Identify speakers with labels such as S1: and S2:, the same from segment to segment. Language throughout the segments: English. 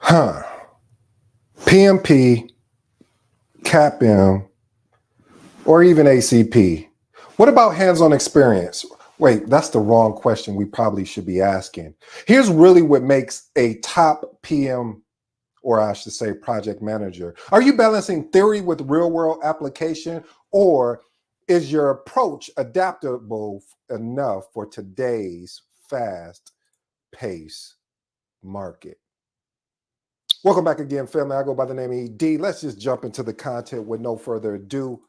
S1: Huh. PMP, CAPM, or even ACP. What about hands-on experience? Wait, that's the wrong question we probably should be asking. Here's really what makes a top PM, or I should say project manager. Are you balancing theory with real-world application, or is your approach adaptable enough for today's fast-paced market? Welcome back again, family. I go by the name of ED. Let's just jump into the content with no further ado.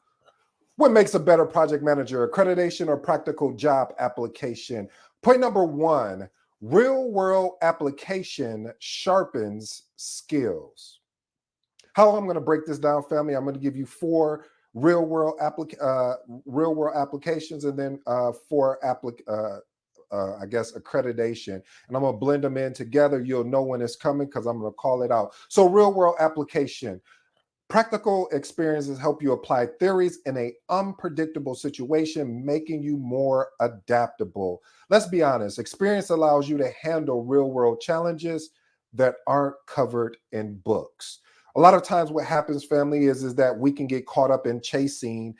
S1: What makes a better project manager? Accreditation or practical job application? Point number one, real world application sharpens skills. How I'm going to break this down, family, I'm going to give you four real world applications and then four I guess accreditation, and I'm gonna blend them in together. You'll know when it's coming because I'm gonna call it out. So real world application. Practical experiences help you apply theories in an unpredictable situation, making you more adaptable. Let's be honest, experience allows you to handle real world challenges that aren't covered in books. A lot of times what happens, family, is that we can get caught up in chasing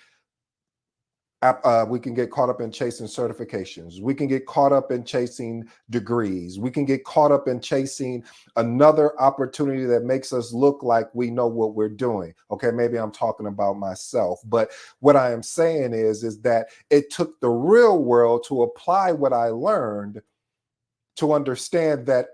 S1: certifications. We can get caught up in chasing degrees. We can get caught up in chasing another opportunity that makes us look like we know what we're doing. Okay, maybe I'm talking about myself, but what I am saying is that it took the real world to apply what I learned to understand that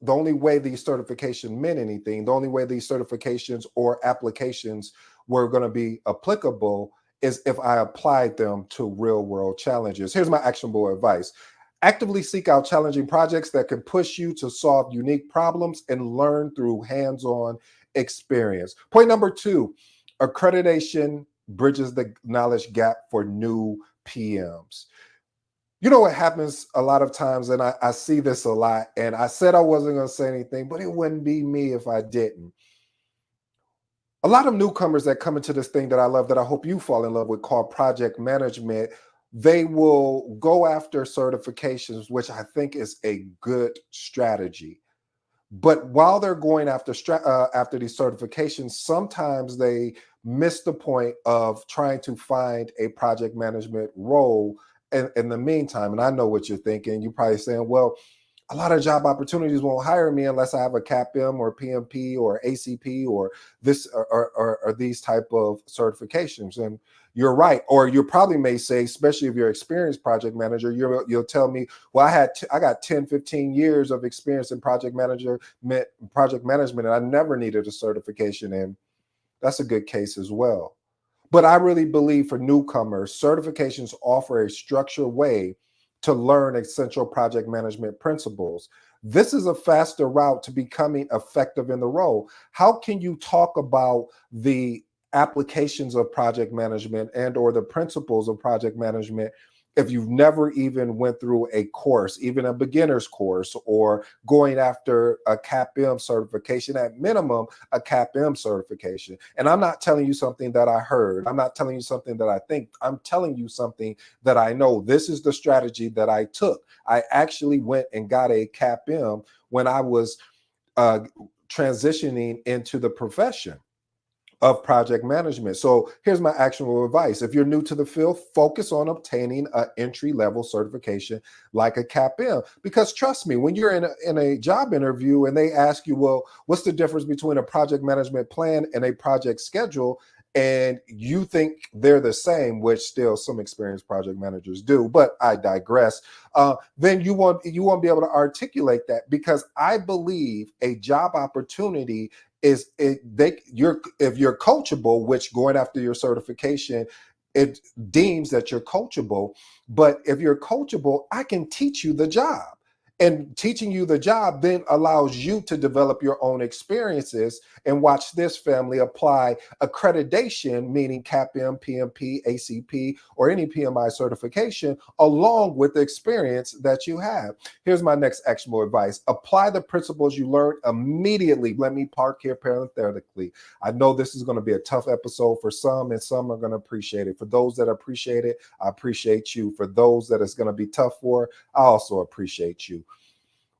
S1: the only way these certifications meant anything, the only way these certifications or applications were going to be applicable is if I applied them to real world challenges. Here's my actionable advice. Actively seek out challenging projects that can push you to solve unique problems and learn through hands-on experience. Point number two, accreditation bridges the knowledge gap for new PMs. You know what happens a lot of times, and I see this a lot, and I said I wasn't going to say anything, but it wouldn't be me if I didn't. A lot of newcomers that come into this thing that I love, that I hope you fall in love with, called project management, they will go after certifications, which I think is a good strategy. But while they're going after these certifications, sometimes they miss the point of trying to find a project management role in the meantime. And I know what you're thinking. You're probably saying, well, a lot of job opportunities won't hire me unless I have a CAPM or PMP or ACP or this or these type of certifications. And you're right. Or you probably may say, especially if you're an experienced project manager, you'll tell me, well, I got 10, 15 years of experience in project management, and I never needed a certification. And that's a good case as well. But I really believe for newcomers, certifications offer a structured way to learn essential project management principles. This is a faster route to becoming effective in the role. How can you talk about the applications of project management and or the principles of project management if you've never even went through a course, even a beginner's course, or going after a CAPM certification, at minimum, a CAPM certification? And I'm not telling you something that I heard. I'm not telling you something that I think. I'm telling you something that I know. This is the strategy that I took. I actually went and got a CAPM when I was transitioning into the profession of project management. So here's my actionable advice. If you're new to the field, focus on obtaining an entry-level certification like a CAPM. Because trust me, when you're in a job interview and they ask you, well, what's the difference between a project management plan and a project schedule? And you think they're the same, which still some experienced project managers do, but I digress. Then you won't be able to articulate that, because I believe a job opportunity is if you're coachable, which going after your certification, it deems that you're coachable. But if you're coachable, I can teach you the job. And teaching you the job then allows you to develop your own experiences. And watch this, family, apply accreditation, meaning CAPM, PMP, ACP, or any PMI certification, along with the experience that you have. Here's my next actionable advice. Apply the principles you learned immediately. Let me park here parenthetically. I know this is going to be a tough episode for some, and some are going to appreciate it. For those that appreciate it, I appreciate you. For those that it's going to be tough for, I also appreciate you.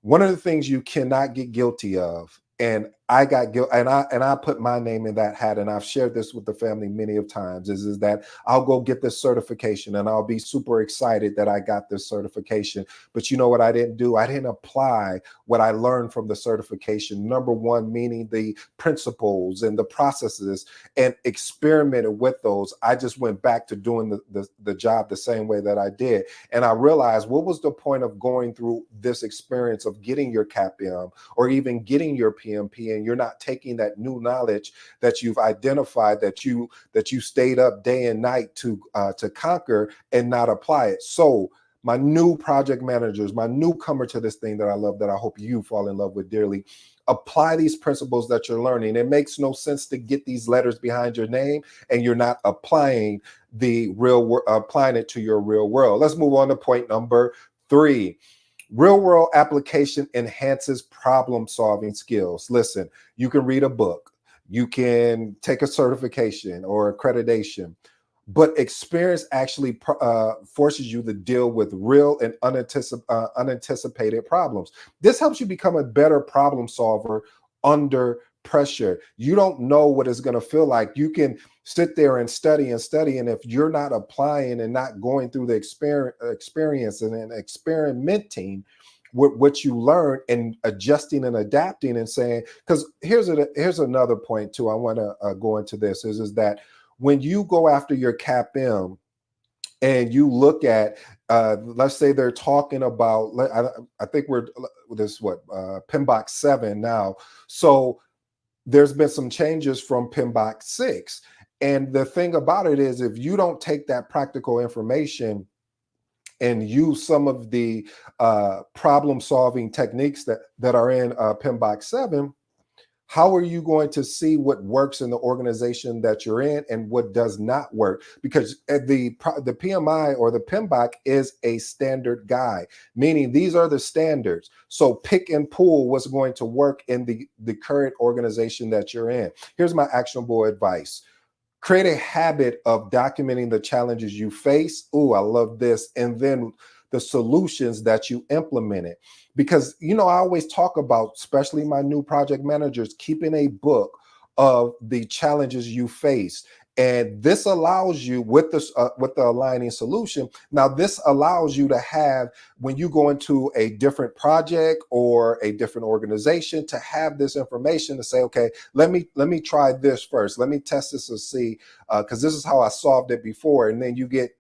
S1: One of the things you cannot get guilty of, and I got guilt, and I put my name in that hat, and I've shared this with the family many of times. Is that I'll go get this certification, and I'll be super excited that I got this certification. But you know what I didn't do? I didn't apply what I learned from the certification. Number one, meaning the principles and the processes, and experimented with those. I just went back to doing the job the same way that I did, and I realized, what was the point of going through this experience of getting your CAPM or even getting your PMP, and you're not taking that new knowledge that you've identified, that you stayed up day and night to conquer, and not apply it. So my new project managers, my newcomer to this thing that I love, that I hope you fall in love with dearly, apply these principles that you're learning. It makes no sense to get these letters behind your name and you're not applying applying it to your real world. Let's move on to point number 3. Real world application enhances problem solving skills. Listen, you can read a book, you can take a certification or accreditation, but experience actually forces you to deal with real and unanticipated problems. This helps you become a better problem solver under pressure. You don't know what it's going to feel like. You can sit there and study and study, and if you're not applying and not going through the experience and experimenting with what you learn and adjusting and adapting and saying, because here's another point too, I want to go into this, is that when you go after your CAPM and you look at, let's say they're talking about, I think we're this what PMBOK 7 now. So there's been some changes from PMBOK 6. And the thing about it is, if you don't take that practical information and use some of the problem solving techniques that are in PMBOK 7, how are you going to see what works in the organization that you're in and what does not work? Because the PMI or the PMBOK is a standard guide, meaning these are the standards. So pick and pull what's going to work in the current organization that you're in. Here's my actionable advice. Create a habit of documenting the challenges you face. Ooh, I love this. And then the solutions that you implemented. Because, I always talk about, especially my new project managers, keeping a book of the challenges you face. And this allows you, with the aligning solution, now this allows you to have, when you go into a different project or a different organization, to have this information to say, okay, let me try this first. Let me test this and see, because this is how I solved it before. And then you get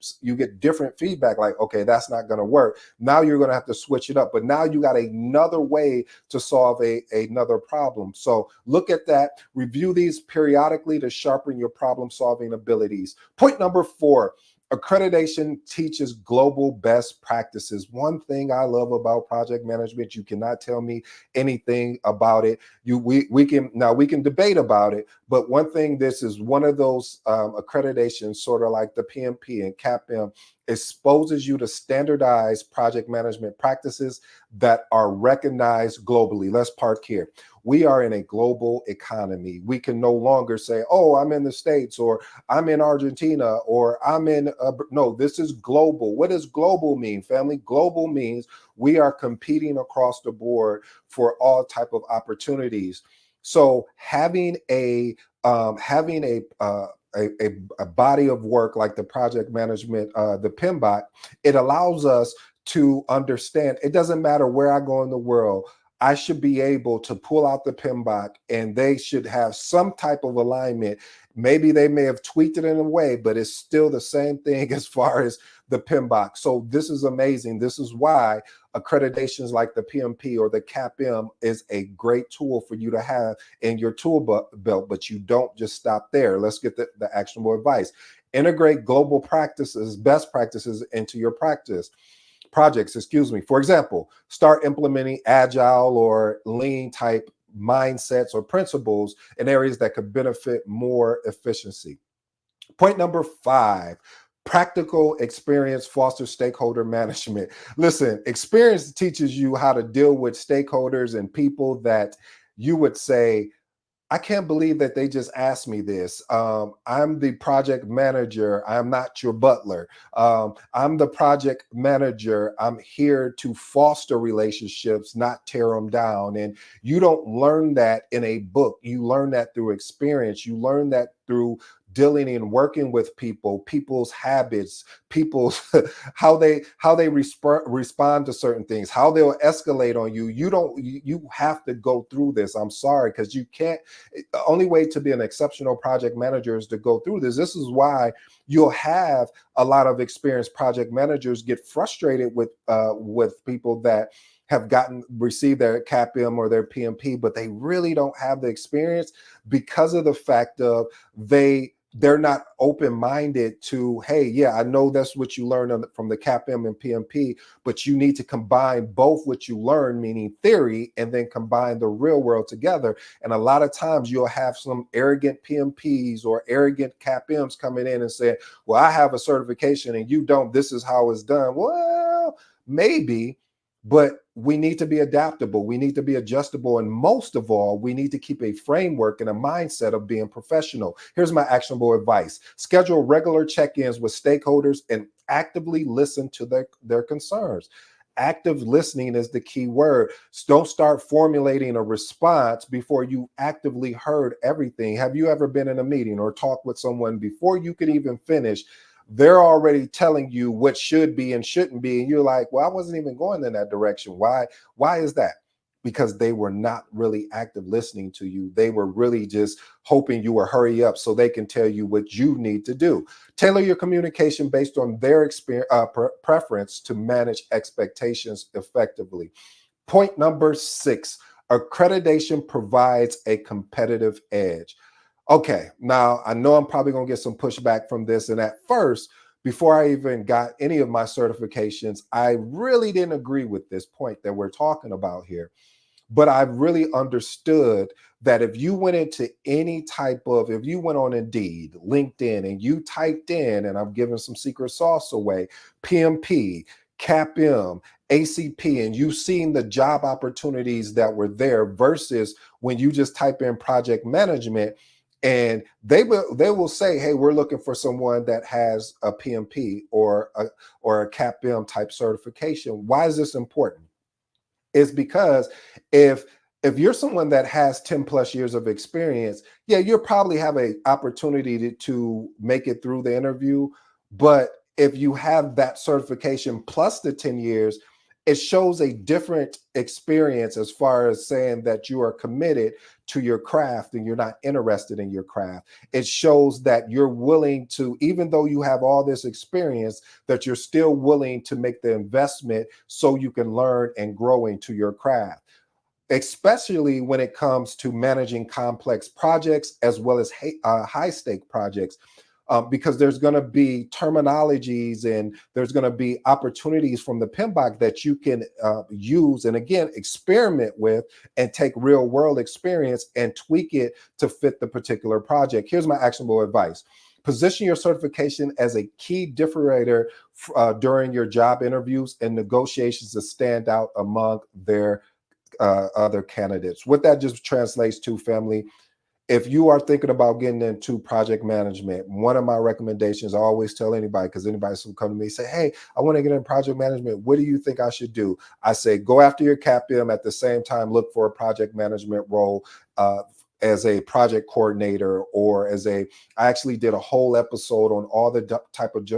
S1: different feedback, like, okay, that's not going to work. Now you're going to have to switch it up. But now you got another way to solve another problem. So look at that. Review these periodically to sharpen your problem solving abilities. Point number 4. Accreditation teaches global best practices. One thing I love about project management, you cannot tell me anything about it. We can debate about it, but one thing, this is one of those accreditations, sort of like the PMP and CAPM, exposes you to standardized project management practices that are recognized globally. Let's park here. We are in a global economy. We can no longer say, oh, I'm in the States, or I'm in Argentina, or I'm in, no, this is global. What does global mean, family? Global means we are competing across the board for all type of opportunities. So having a body of work like the project management, the PMBOK, it allows us to understand, it doesn't matter where I go in the world, I should be able to pull out the PMBOK and they should have some type of alignment. Maybe they may have tweaked it in a way, but it's still the same thing as far as the PMBOK. So this is amazing. This is why accreditations like the PMP or the CAPM is a great tool for you to have in your tool belt, but you don't just stop there. Let's get the actionable advice. Integrate global practices, best practices into your projects. For example, start implementing agile or lean type mindsets or principles in areas that could benefit more efficiency. Point number 5, practical experience fosters stakeholder management. Listen, experience teaches you how to deal with stakeholders and people that you would say, I can't believe that they just asked me this. I'm the project manager. I'm not your butler. I'm the project manager. I'm here to foster relationships, not tear them down. And you don't learn that in a book. You learn that through experience. You learn that through dealing and working with people, people's habits, people's how they respond to certain things, how they'll escalate on you. You have to go through this. I'm sorry, because you can't. The only way to be an exceptional project manager is to go through this. This is why you'll have a lot of experienced project managers get frustrated with people that have received their CAPM or their PMP, but they really don't have the experience because of the fact of they're not open-minded to, hey, yeah, I know that's what you learned from the CAPM and PMP, but you need to combine both what you learn, meaning theory, and then combine the real world together. And a lot of times you'll have some arrogant PMPs or arrogant CAPMs coming in and saying, well, I have a certification and you don't, this is how it's done. Well, maybe, but we need to be adaptable. We need to be adjustable. And most of all, we need to keep a framework and a mindset of being professional. Here's my actionable advice. Schedule regular check-ins with stakeholders and actively listen to their concerns. Active listening is the key word. Don't start formulating a response before you actively heard everything. Have you ever been in a meeting or talked with someone before you could even finish? They're already telling you what should be and shouldn't be, and you're like, well, I wasn't even going in that direction. Why is that? Because they were not really active listening to you. They were really just hoping you will hurry up so they can tell you what you need to do. Tailor your communication based on their experience, preference to manage expectations effectively. Point number 6, accreditation provides a competitive edge. Okay, now I know I'm probably going to get some pushback from this. And at first, before I even got any of my certifications, I really didn't agree with this point that we're talking about here. But I really understood that if you went into any type of, if you went on Indeed, LinkedIn, and you typed in, and I'm giving some secret sauce away, PMP, CAPM, ACP, and you've seen the job opportunities that were there versus when you just type in project management, and they will say, hey, we're looking for someone that has a PMP or a CAPM type certification. Why is this important? Is because if you're someone that has 10 plus years of experience, yeah, you'll probably have an opportunity to make it through the interview. But if you have that certification plus the 10 years, it shows a different experience as far as saying that you are committed to your craft and you're not interested in your craft. It shows that you're willing to, even though you have all this experience, that you're still willing to make the investment so you can learn and grow into your craft, especially when it comes to managing complex projects as well as high stake projects. Because there's going to be terminologies and there's going to be opportunities from the PMBOK that you can use and again experiment with and take real world experience and tweak it to fit the particular project. Here's my actionable advice. Position your certification as a key differentiator during your job interviews and negotiations to stand out among their other candidates. What that just translates to, family, if you are thinking about getting into project management, one of my recommendations, I always tell anybody, because anybody will come to me and say, hey, I want to get in project management. What do you think I should do? I say, go after your CAPM. At the same time, look for a project management role as a project coordinator or I actually did a whole episode on all the type of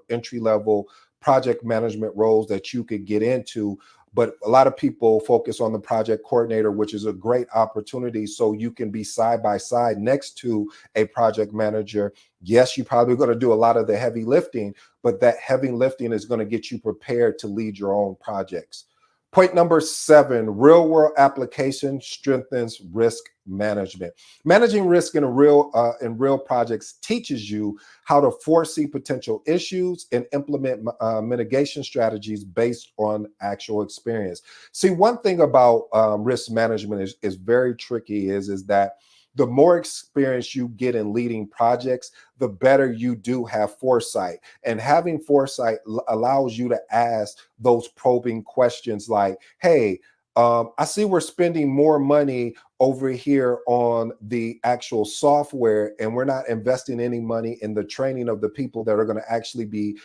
S1: entry level project management roles that you could get into. But a lot of people focus on the project coordinator, which is a great opportunity so you can be side by side next to a project manager. Yes, you're probably going to do a lot of the heavy lifting, but that heavy lifting is going to get you prepared to lead your own projects. Point number 7, real world application strengthens risk management. Managing risk in real projects teaches you how to foresee potential issues and implement mitigation strategies based on actual experience. See, one thing about risk management is very tricky is that the more experience you get in leading projects, the better you do have foresight. And having foresight allows you to ask those probing questions like, hey, I see we're spending more money over here on the actual software, and we're not investing any money in the training of the people that are going to actually be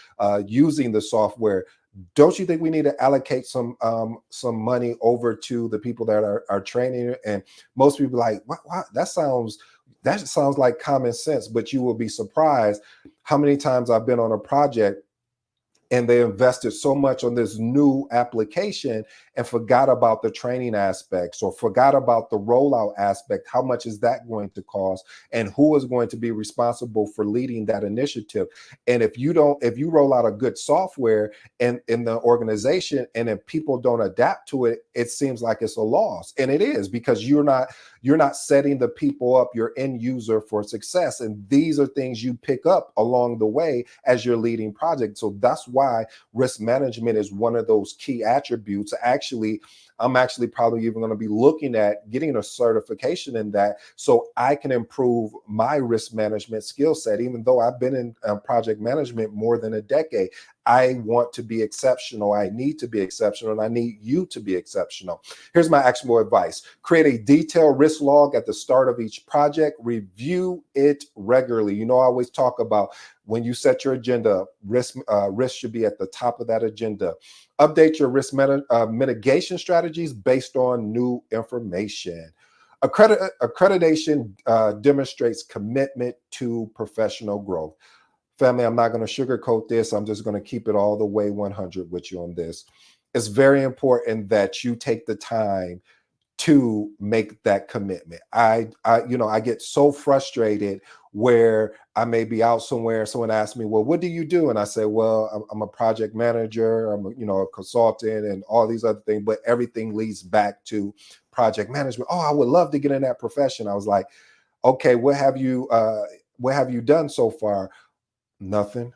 S1: using the software. Don't you think we need to allocate some money over to the people that are training? And most people are like, what? That sounds like common sense, but you will be surprised how many times I've been on a project and they invested so much on this new application and forgot about the training aspects or forgot about the rollout aspect. How much is that going to cost, and who is going to be responsible for leading that initiative? And if you roll out a good software in the organization and if people don't adapt to it, it seems like it's a loss. And it is, because you're not setting the people up, your end user, for success. And these are things you pick up along the way as you're leading projects. So that's why risk management is one of those key attributes. Actually, I'm actually probably even going to be looking at getting a certification in that so I can improve my risk management skill set. Even though I've been in project management more than a decade, I want to be exceptional. I need to be exceptional, and I need you to be exceptional. Here's my actionable advice. Create a detailed risk log at the start of each project. Review it regularly. I always talk about when you set your agenda, risk should be at the top of that agenda. Update your risk mitigation strategies based on new information. Accreditation demonstrates commitment to professional growth. Family, I'm not going to sugarcoat this. I'm just going to keep it all the way 100 with you on this. It's very important that you take the time to make that commitment. I get so frustrated where I may be out somewhere. Someone asks me, well, what do you do? And I say, well, I'm a project manager. I'm a consultant and all these other things, but everything leads back to project management. Oh, I would love to get in that profession. I was like, okay, what have you done so far? Nothing.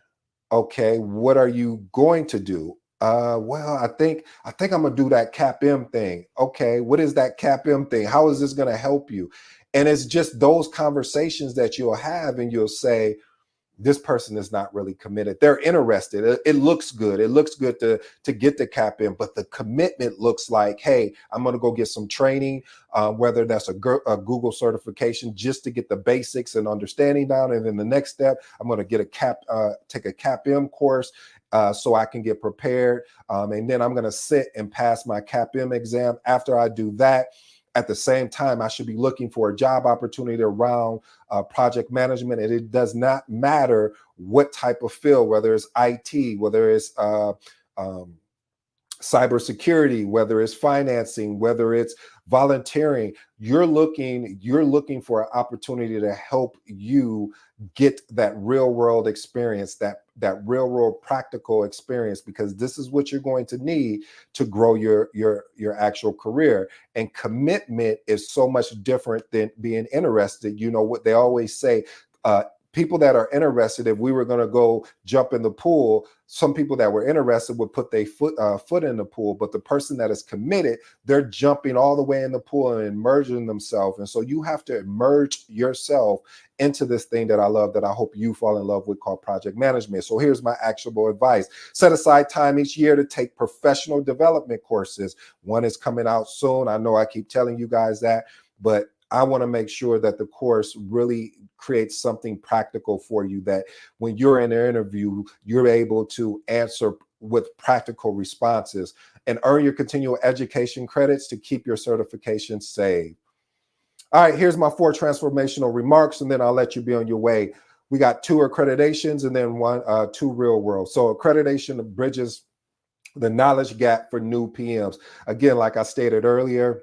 S1: Okay, what are you going to do? Well, I think I'm gonna do that CAPM thing. Okay, what is that CAPM thing? How is this gonna help you? And it's just those conversations that you'll have, and you'll say, this person is not really committed. They're interested. It looks good. It looks good to get the cap in, but the commitment looks like, hey, I'm going to go get some training, whether that's a Google certification just to get the basics and understanding down. And then the next step, I'm going to get take a CAPM course so I can get prepared. And then I'm going to sit and pass my CAPM exam. After I do that, at the same time, I should be looking for a job opportunity around project management. And it does not matter what type of field, whether it's IT, whether it's cybersecurity, whether it's financing, whether it's volunteering. You're looking for an opportunity to help you get that real world experience, that real world practical experience, because this is what you're going to need to grow your actual career. And commitment is so much different than being interested. You know what they always say, people that are interested, if we were going to go jump in the pool, some people that were interested would put their foot in the pool, but the person that is committed, they're jumping all the way in the pool and immersing themselves. And so you have to immerse yourself into this thing that I love, that I hope you fall in love with, called project management. So here's my actionable advice. Set aside time each year to take professional development courses. One is coming out soon. I know I keep telling you guys that, but I want to make sure that the course really creates something practical for you, that when you're in an interview, you're able to answer with practical responses and earn your continual education credits to keep your certification saved. All right, here's my 4 transformational remarks, and then I'll let you be on your way. We got 2 accreditations and then 2 real world. So accreditation bridges the knowledge gap for new PMs. Again, like I stated earlier,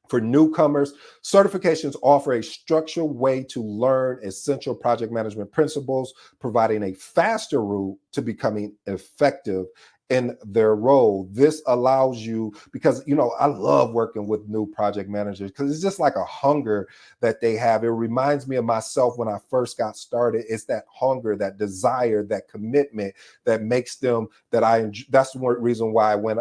S1: for newcomers, certifications offer a structured way to learn essential project management principles, providing a faster route to becoming effective in their role. This allows you, because, I love working with new project managers because it's just like a hunger that they have. It reminds me of myself when I first got started. It's that hunger, that desire, that commitment that makes them, that's one reason why when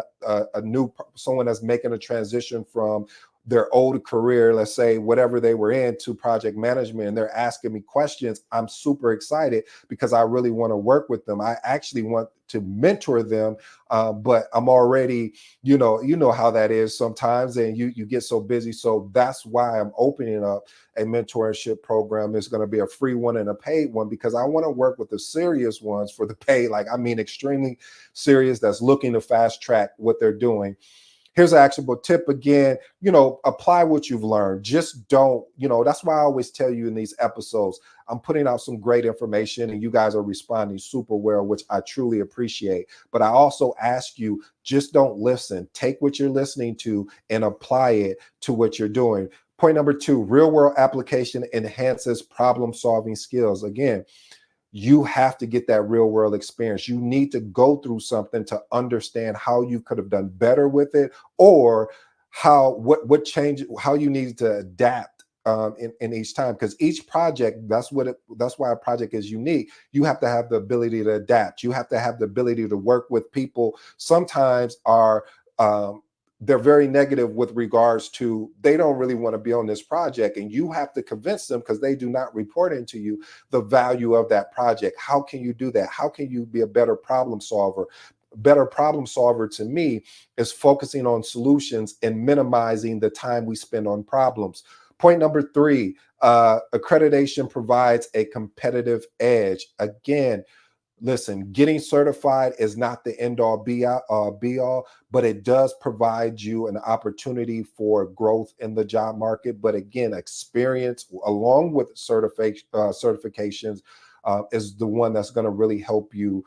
S1: someone that's making a transition from their old career, let's say whatever they were in, to project management, and they're asking me questions, I'm super excited because I really want to work with them. I actually want to mentor them, but I'm already, you know how that is sometimes, and you get so busy. So that's why I'm opening up a mentorship program. It's going to be a free one and a paid one, because I want to work with the serious ones for the pay. Like, I mean, extremely serious, that's looking to fast track what they're doing. Here's an actionable tip again, apply what you've learned. Just don't, that's why I always tell you in these episodes, I'm putting out some great information and you guys are responding super well, which I truly appreciate. But I also ask you, just don't listen. Take what you're listening to and apply it to what you're doing. Point number 2, real world application enhances problem solving skills. Again, you have to get that real world experience. You need to go through something to understand how you could have done better with it, or what change, how you need to adapt in each time. Because each project, that's why a project is unique. You have to have the ability to adapt. You have to have the ability to work with people. Sometimes they're very negative with regards to, they don't really want to be on this project, and you have to convince them, because they do not report into you, the value of that project. How can you do that? How can you be a better problem solver? Better problem solver to me is focusing on solutions and minimizing the time we spend on problems. Point number 3, accreditation provides a competitive edge. Again, listen, getting certified is not the end all be all, but it does provide you an opportunity for growth in the job market. But again, experience along with certifications is the one that's going to really help you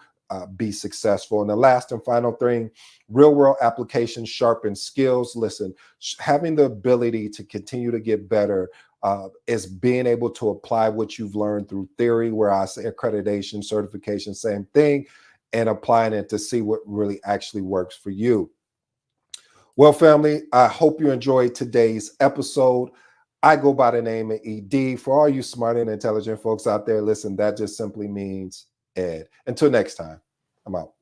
S1: be successful. And the last and final thing, real world applications sharpen skills. Listen, having the ability to continue to get better is being able to apply what you've learned through theory, where I say accreditation, certification, same thing, and applying it to see what really actually works for you. Well, family, I hope you enjoyed today's episode. I go by the name of ED. For all you smart and intelligent folks out there, listen, that just simply means Ed. Until next time, I'm out.